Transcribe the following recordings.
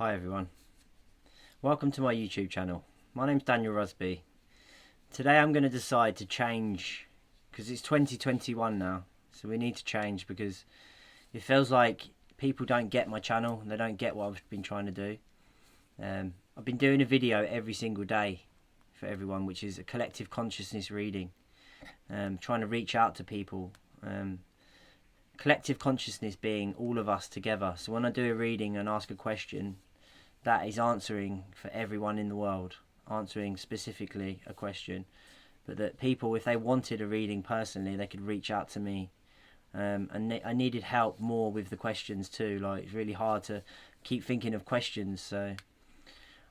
Hi everyone, welcome to my YouTube channel. My name's Daniel Rusby. Today I'm going to decide to change because it's 2021 now, so we need to change because it feels like people don't get my channel and they don't get what I've been trying to do. I've been doing a video every single day for everyone, which is a collective consciousness reading, trying to reach out to people. Collective consciousness being all of us together. So when I do a reading and ask a question, that is answering for everyone in the world, answering specifically a question, but that people, if they wanted a reading personally, they could reach out to me. And I needed help more with the questions too. Like, it's really hard to keep thinking of questions, so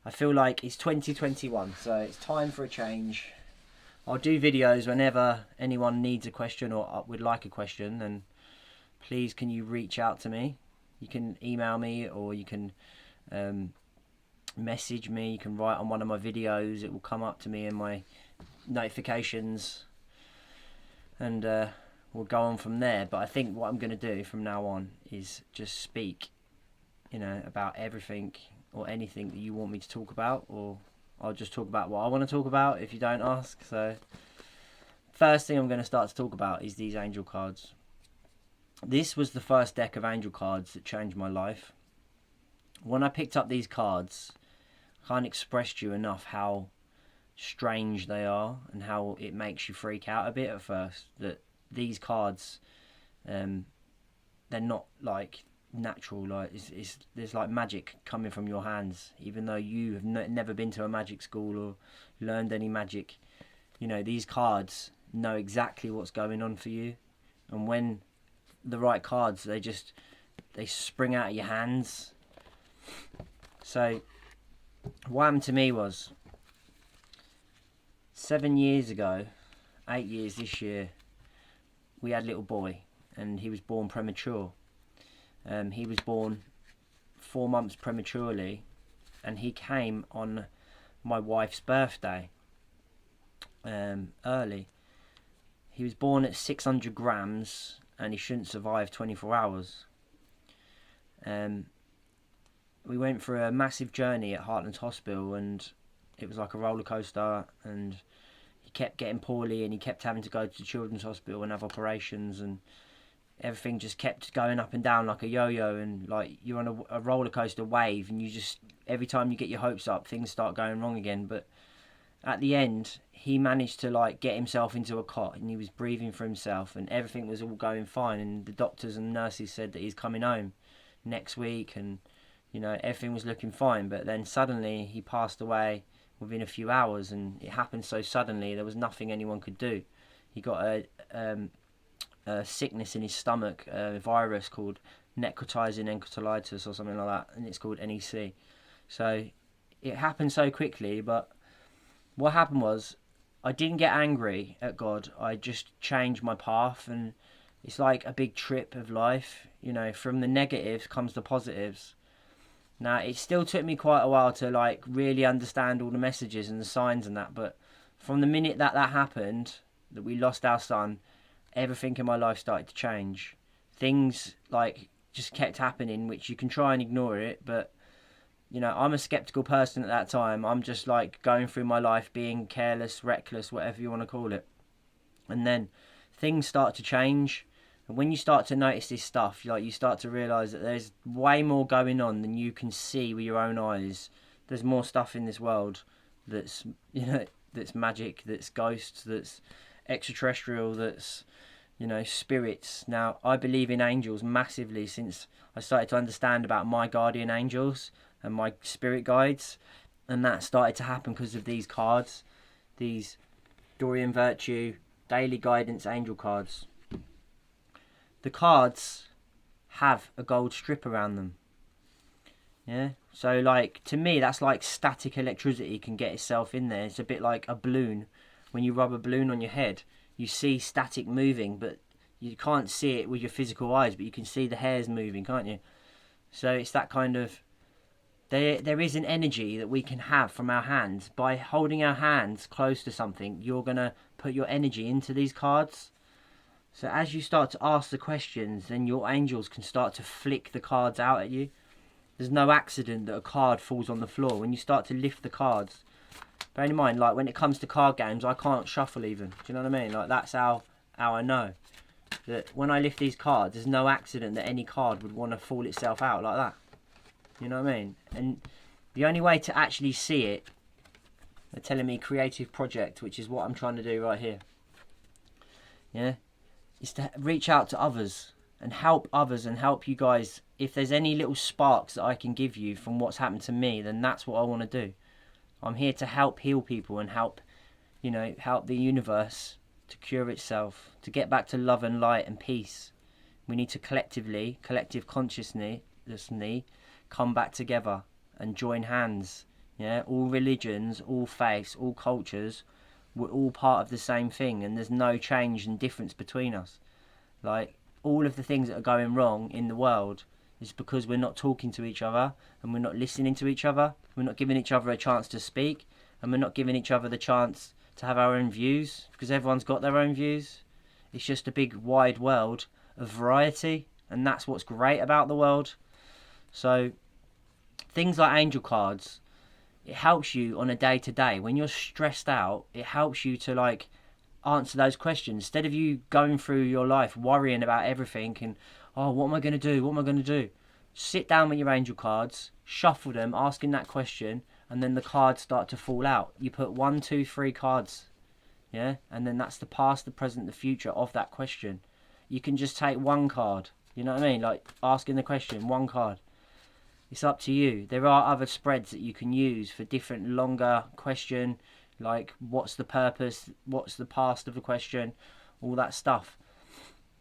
I feel like it's 2021, so it's time for a change. I'll do videos whenever anyone needs a question or would like a question, and please can you reach out to me. You can email me, or you can message me. You can write on one of my videos. It will come up to me in my notifications, and we'll go on from there. But I think what I'm going to do from now on is just speak, about everything or anything that you want me to talk about, or I'll just talk about what I want to talk about if you don't ask. So first thing I'm going to start to talk about is these angel cards. This was the first deck of angel cards that changed my life. When I picked up these cards, I can't express to you enough how strange they are and how it makes you freak out a bit at first. That these cards, they're not like natural. Like there's like magic coming from your hands, even though you have never been to a magic school or learned any magic. These cards know exactly what's going on for you, and when the right cards, they spring out of your hands. So what happened to me was 7 years ago, 8 years this year, we had a little boy, and he was born premature. He was born 4 months prematurely, and he came on my wife's birthday, early. He was born at 600 grams, and he shouldn't survive 24 hours. We went for a massive journey at Heartlands Hospital, and it was like a roller coaster, and he kept getting poorly, and he kept having to go to the Children's Hospital and have operations, and everything just kept going up and down like a yo-yo, and like you're on a roller coaster wave, and you just, every time you get your hopes up, things start going wrong again. But at the end, he managed to get himself into a cot, and he was breathing for himself, and everything was all going fine, and the doctors and nurses said that he's coming home next week, and everything was looking fine. But then suddenly he passed away within a few hours, and it happened so suddenly there was nothing anyone could do. He got a sickness in his stomach, a virus called necrotizing enterocolitis or something like that, and it's called NEC. So it happened so quickly, but what happened was, I didn't get angry at God. I just changed my path, and it's like a big trip of life. From the negatives comes the positives. Now, it still took me quite a while to really understand all the messages and the signs and that, but from the minute that happened, that we lost our son, everything in my life started to change. Things just kept happening, which you can try and ignore it, but I'm a skeptical person at that time. I'm just going through my life being careless, reckless, whatever you want to call it. And then things start to change. And when you start to notice this stuff, you start to realise that there's way more going on than you can see with your own eyes. There's more stuff in this world that's, that's magic, that's ghosts, that's extraterrestrial, that's, spirits. Now, I believe in angels massively since I started to understand about my guardian angels and my spirit guides, and that started to happen because of these cards, these Dorian Virtue Daily Guidance Angel cards. The cards have a gold strip around them. Yeah, so to me that's like static electricity can get itself in there. It's a bit like a balloon. When you rub a balloon on your head, you see static moving, but you can't see it with your physical eyes, but you can see the hairs moving, can't you? So it's that kind of, there is an energy that we can have from our hands. By holding our hands close to something, you're going to put your energy into these cards. So as you start to ask the questions, then your angels can start to flick the cards out at you. There's no accident that a card falls on the floor. When you start to lift the cards, bearing in mind, like when it comes to card games, I can't shuffle even. Do you know what I mean? Like that's how I know that when I lift these cards, there's no accident that any card would want to fall itself out like that. You know what I mean? And the only way to actually see it, they're telling me creative project, which is what I'm trying to do right here. Yeah, is to reach out to others and help others and help you guys. If there's any little sparks that I can give you from what's happened to me, then that's what I want to do. I'm here to help heal people and help, you know, help the universe to cure itself, to get back to love and light and peace. We need to collective consciousness, come back together and join hands. Yeah, all religions, all faiths, all cultures, we're all part of the same thing, and there's no change and difference between us. Like, all of the things that are going wrong in the world is because we're not talking to each other, and we're not listening to each other, we're not giving each other a chance to speak, and we're not giving each other the chance to have our own views, because everyone's got their own views. It's just a big wide world of variety, and that's what's great about the world. So things like angel cards, it helps you on a day-to-day. When you're stressed out, it helps you to like answer those questions. Instead of you going through your life worrying about everything and, oh, what am I going to do? What am I going to do? Sit down with your angel cards, shuffle them, asking that question, and then the cards start to fall out. You put 1, 2, 3 cards, yeah? And then that's the past, the present, the future of that question. You can just take one card, you know what I mean? Like asking the question, one card. It's up to you. There are other spreads that you can use for different longer question, like what's the purpose, what's the past of the question, all that stuff.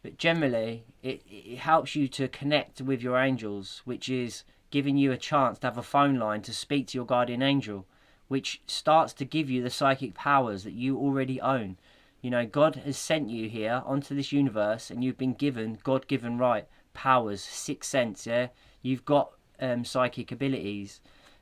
But generally, it helps you to connect with your angels, which is giving you a chance to have a phone line to speak to your guardian angel, which starts to give you the psychic powers that you already own. You know, God has sent you here onto this universe, and you've been given God-given right powers, 6th sense, yeah? You've got psychic abilities.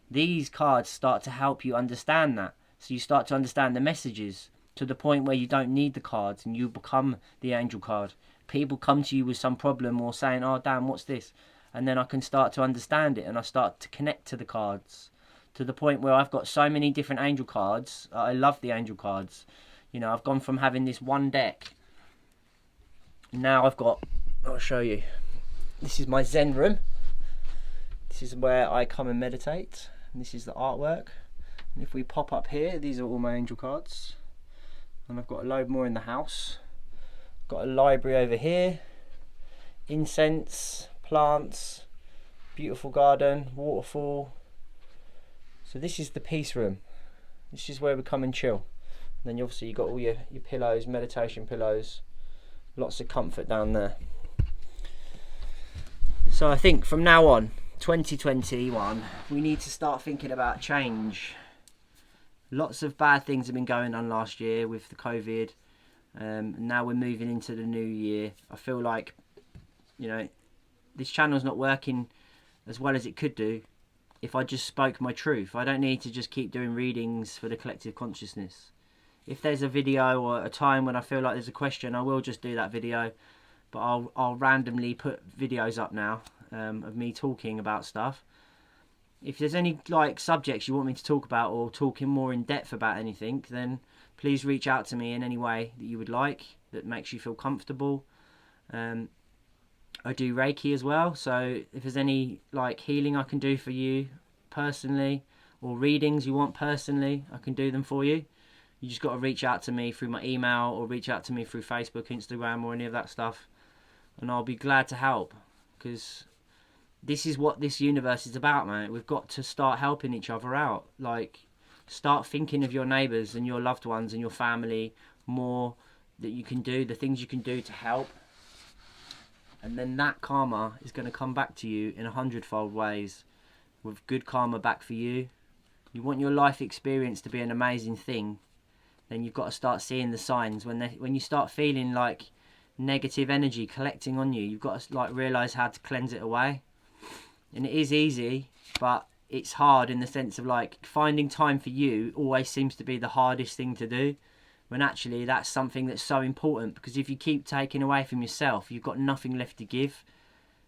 These cards start to help you understand that. So you start to understand the messages to the point where you don't need the cards and you become the angel card. People come to you with some problem or saying, oh damn, what's this? And then I can start to understand it, and I start to connect to the cards to the point where I've got so many different angel cards. I love the angel cards. You know, I've gone from having this one deck. Now I've got, I'll show you. This is my Zen room. This is where I come and meditate, and this is the artwork. And if we pop up here, these are all my angel cards, and I've got a load more in the house. Got a library over here, incense, plants, beautiful garden, waterfall. So this is the peace room. This is where we come and chill. And then obviously you've got all your pillows, meditation pillows, lots of comfort down there. So I think from now on, 2021, we need to start thinking about change. Lots of bad things have been going on last year with the COVID. Now we're moving into the new year. I feel like, you know, this channel's not working as well as it could do if I just spoke my truth. I don't need to just keep doing readings for the collective consciousness. If there's a video or a time when I feel like there's a question, I will just do that video. But I'll randomly put videos up now of me talking about stuff. If there's any like subjects you want me to talk about, or talking more in depth about anything, then please reach out to me in any way that you would like, that makes you feel comfortable. I do Reiki as well, so if there's any like healing I can do for you personally, or readings you want personally, I can do them for you. You just got to reach out to me through my email, or reach out to me through Facebook, Instagram, or any of that stuff, and I'll be glad to help, because this is what this universe is about, man. We've got to start helping each other out. Like, start thinking of your neighbours and your loved ones and your family more, that you can do, the things you can do to help. And then that karma is going to come back to you in 100-fold ways, with good karma back for you. You want your life experience to be an amazing thing, then you've got to start seeing the signs. When you start feeling like negative energy collecting on you, you've got to like realise how to cleanse it away. And it is easy, but it's hard in the sense of like finding time for you always seems to be the hardest thing to do, when actually that's something that's so important, because if you keep taking away from yourself, you've got nothing left to give.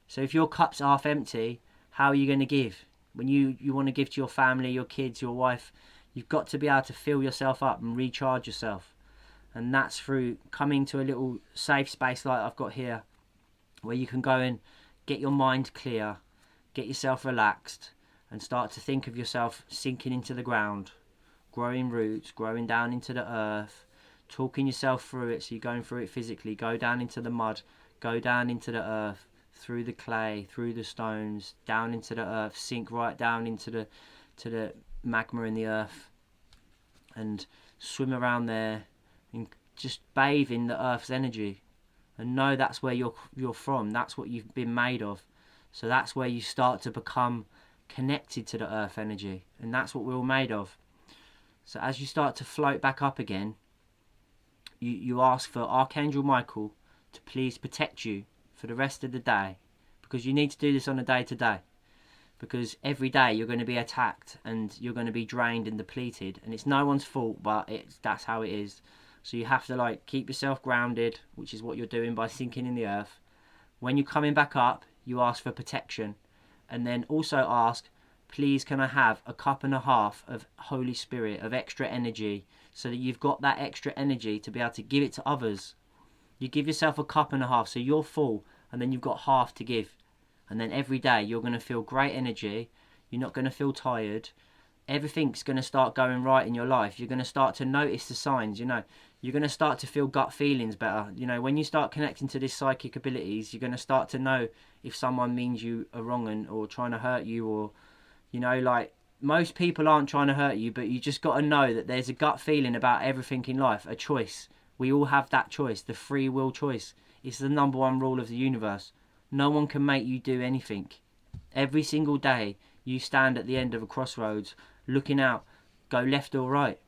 So if your cup's half empty, how are you going to give? When you want to give to your family, your kids, your wife, you've got to be able to fill yourself up and recharge yourself. And that's through coming to a little safe space like I've got here, where you can go and get your mind clear, get yourself relaxed, and start to think of yourself sinking into the ground, growing roots, growing down into the earth, talking yourself through it. So you're going through it physically. Go down into the mud, go down into the earth, through the clay, through the stones, down into the earth, sink right down into the magma in the earth, and swim around there and just bathe in the earth's energy, and know that's where you're from. That's what you've been made of. So that's where you start to become connected to the earth energy, and that's what we're all made of. So as you start to float back up again, you ask for Archangel Michael to please protect you for the rest of the day, because you need to do this on a day-to-day, because every day you're going to be attacked and you're going to be drained and depleted, and it's no one's fault, but that's how it is. So you have to keep yourself grounded, which is what you're doing by sinking in the earth. When you're coming back up, you ask for protection, and then also ask, please can I have a cup and a half of Holy Spirit, of extra energy, so that you've got that extra energy to be able to give it to others. You give yourself a cup and a half, so you're full, and then you've got half to give. And then every day you're going to feel great energy. You're not going to feel tired. Everything's going to start going right in your life. You're going to start to notice the signs, You're going to start to feel gut feelings better. When you start connecting to these psychic abilities, you're going to start to know if someone means you a wrong or trying to hurt you, or, most people aren't trying to hurt you, but you just got to know that there's a gut feeling about everything in life, a choice. We all have that choice, the free will choice. It's the number one rule of the universe. No one can make you do anything. Every single day, you stand at the end of a crossroads, looking out, go left or right.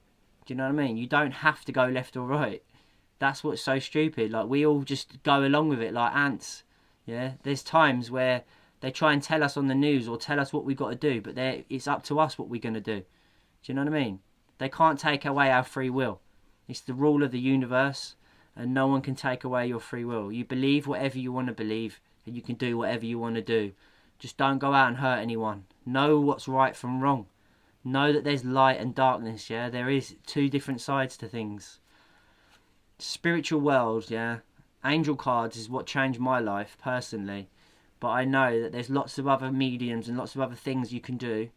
Do you know what I mean? You don't have to go left or right. That's what's so stupid. We all just go along with it like ants. Yeah, there's times where they try and tell us on the news or tell us what we've got to do, but it's up to us what we're going to do. Do you know what I mean? They can't take away our free will. It's the rule of the universe, and no one can take away your free will. You believe whatever you want to believe, and you can do whatever you want to do. Just don't go out and hurt anyone. Know what's right from wrong. Know that there's light and darkness, yeah? There is two different sides to things. Spiritual world, yeah? Angel cards is what changed my life, personally. But I know that there's lots of other mediums and lots of other things you can do.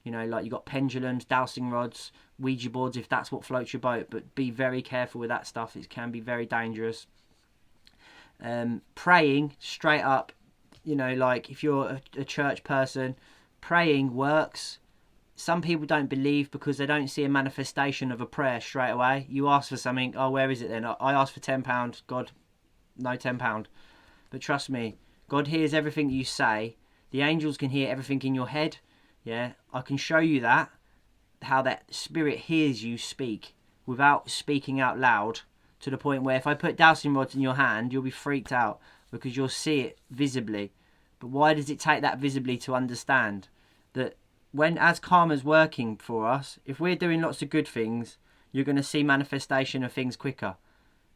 You've got pendulums, dowsing rods, Ouija boards, if that's what floats your boat. But be very careful with that stuff. It can be very dangerous. Praying, straight up, if you're a church person, praying works. Some people don't believe because they don't see a manifestation of a prayer straight away. You ask for something, oh, where is it then? I asked for £10, God, no £10. But trust me, God hears everything you say. The angels can hear everything in your head. Yeah, I can show you that, how that spirit hears you speak without speaking out loud, to the point where if I put dowsing rods in your hand, you'll be freaked out because you'll see it visibly. But why does it take that visibly to understand that as karma's working for us, if we're doing lots of good things, you're going to see manifestation of things quicker.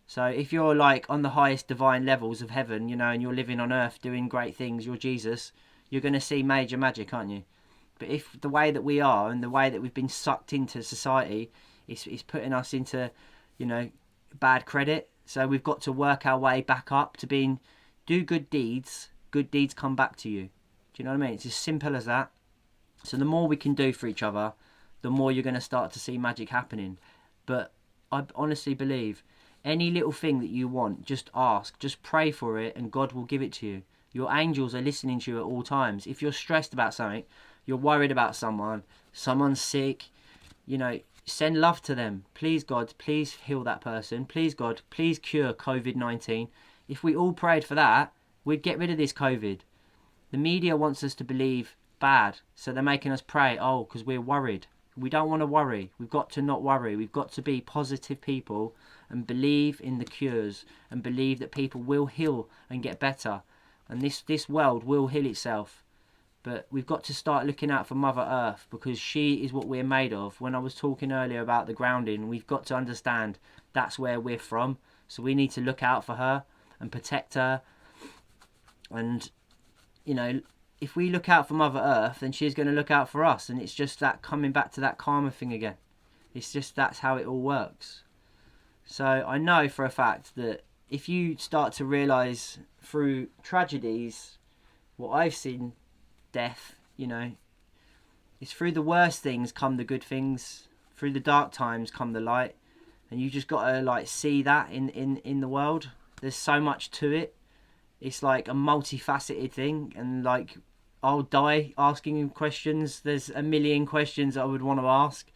So if you're on the highest divine levels of heaven, and you're living on earth doing great things, you're Jesus, you're going to see major magic, aren't you? But if the way that we are and the way that we've been sucked into society is putting us into, bad credit. So we've got to work our way back up to do good deeds come back to you. Do you know what I mean? It's as simple as that. So the more we can do for each other, the more you're going to start to see magic happening. But I honestly believe any little thing that you want, just ask, just pray for it, and God will give it to you. Your angels are listening to you at all times. If you're stressed about something, you're worried about someone's sick, send love to them. Please, God, please heal that person. Please, God, please cure COVID-19. If we all prayed for that, we'd get rid of this COVID. The media wants us to believe bad, so they're making us pray, because we're worried. We don't want to worry. We've got to not worry. We've got to be positive people and believe in the cures and believe that people will heal and get better. And this world will heal itself. But we've got to start looking out for Mother Earth, because she is what we're made of. When I was talking earlier about the grounding, we've got to understand that's where we're from. So we need to look out for her and protect her. And, if we look out for Mother Earth, then she's going to look out for us. And it's just that coming back to that karma thing again. It's just that's how it all works. So I know for a fact that if you start to realise through tragedies, what I've seen, death, you know, it's through the worst things come the good things. Through the dark times come the light. And you just got to like see that in the world. There's so much to it. It's like a multifaceted thing. And like, I'll die asking him questions. There's a million questions I would want to ask.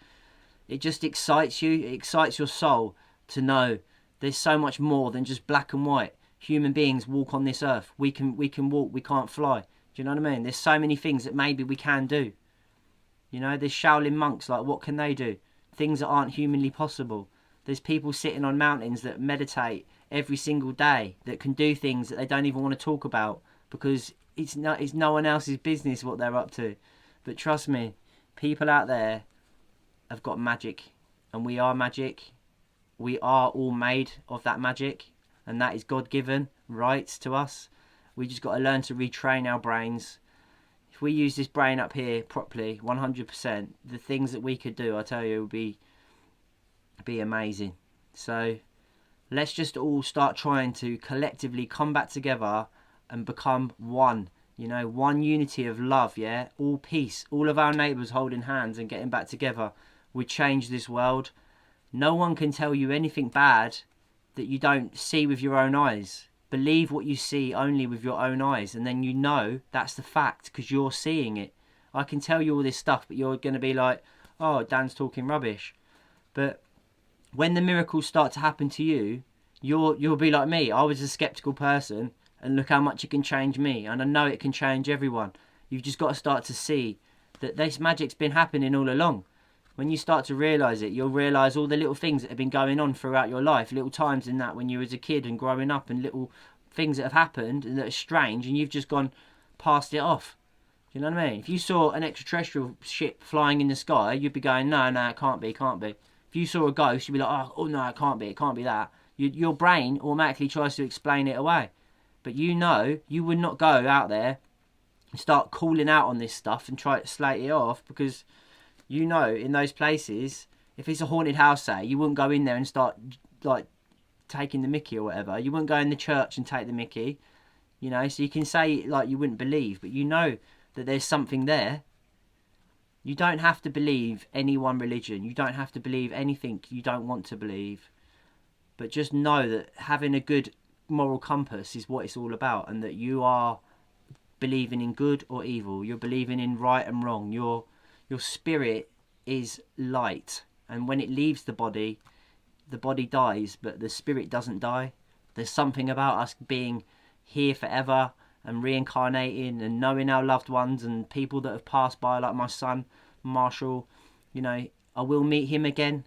It just excites you. It excites your soul to know there's so much more than just black and white. Human beings walk on this earth. We can walk. We can't fly. Do you know what I mean? There's so many things that maybe we can do. You know, there's Shaolin monks. Like, what can they do? Things that aren't humanly possible. There's people sitting on mountains that meditate every single day that can do things that they don't even want to talk about because it's no one else's business what they're up to. But trust me, people out there have got magic, and we are magic. We are all made of that magic, and that is God-given rights to us. We just got to learn to retrain our brains. If we use this brain up here properly, 100%, the things that we could do, I tell you, would be amazing. So let's just all start trying to collectively come back together and become one. You know, one unity of love, yeah? All peace. All of our neighbours holding hands and getting back together would change this world. No one can tell you anything bad that you don't see with your own eyes. Believe what you see only with your own eyes, and then you know that's the fact because you're seeing it. I can tell you all this stuff, but you're going to be like, oh, Dan's talking rubbish. But when the miracles start to happen to you, you'll be like me. I was a sceptical person, and look how much it can change me. And I know it can change everyone. You've just got to start to see that this magic's been happening all along. When you start to realise it, you'll realise all the little things that have been going on throughout your life. Little times in that when you was a kid and growing up, and little things that have happened and that are strange, and you've just gone past it off. Do you know what I mean? If you saw an extraterrestrial ship flying in the sky, you'd be going, no, it can't be, can't be. If you saw a ghost, you'd be like, oh no, it can't be that. Your brain automatically tries to explain it away. But you know, you would not go out there and start calling out on this stuff and try to slate it off, because you know, in those places, if it's a haunted house, say, you wouldn't go in there and start like taking the mickey or whatever. You wouldn't go in the church and take the mickey, you know. So you can say like you wouldn't believe, but you know that there's something there. You don't have to believe any one religion. You don't have to believe anything you don't want to believe. But just know that having a good moral compass is what it's all about, and that you are believing in good or evil. You're believing in right and wrong. Your spirit is light, and when it leaves the body dies, but the spirit doesn't die. There's something about us being here forever and reincarnating and knowing our loved ones and people that have passed by, like my son Marshall. You know, I will meet him again.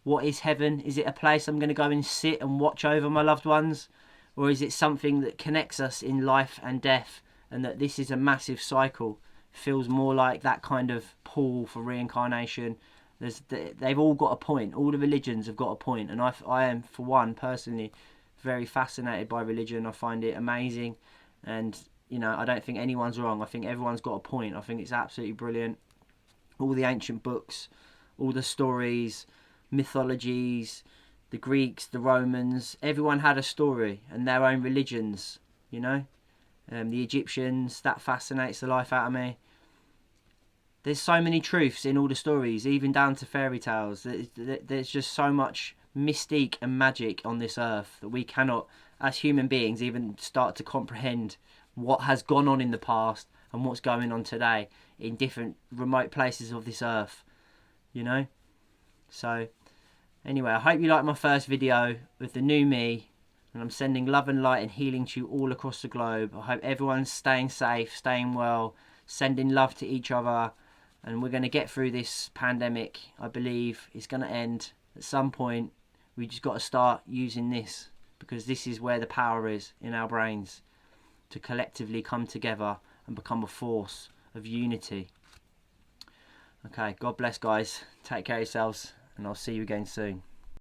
What is heaven? Is it a place I'm going to go and sit and watch over my loved ones, or is it something that connects us in life and death, and that this is a massive cycle? Feels more like that kind of pull for reincarnation. They've all got a point. All the religions have got a point, and I am, for one, personally very fascinated by religion. I find it amazing, and you know, I don't think anyone's wrong. I think everyone's got a point. I think it's absolutely brilliant. All the ancient books, all the stories, mythologies, the Greeks, the Romans, everyone had a story and their own religions, you know. The Egyptians, that fascinates the life out of me. There's so many truths in all the stories, even down to fairy tales. There's just so much mystique and magic on this earth that we cannot, as human beings, even start to comprehend what has gone on in the past and what's going on today in different remote places of this earth, you know. So anyway, I hope you liked my first video with the new me. And I'm sending love and light and healing to you all across the globe. I hope everyone's staying safe, staying well, sending love to each other. And we're going to get through this pandemic. I believe it's going to end at some point. We just got to start using this, because this is where the power is, in our brains, to collectively come together and become a force of unity. Okay, God bless, guys. Take care of yourselves, and I'll see you again soon.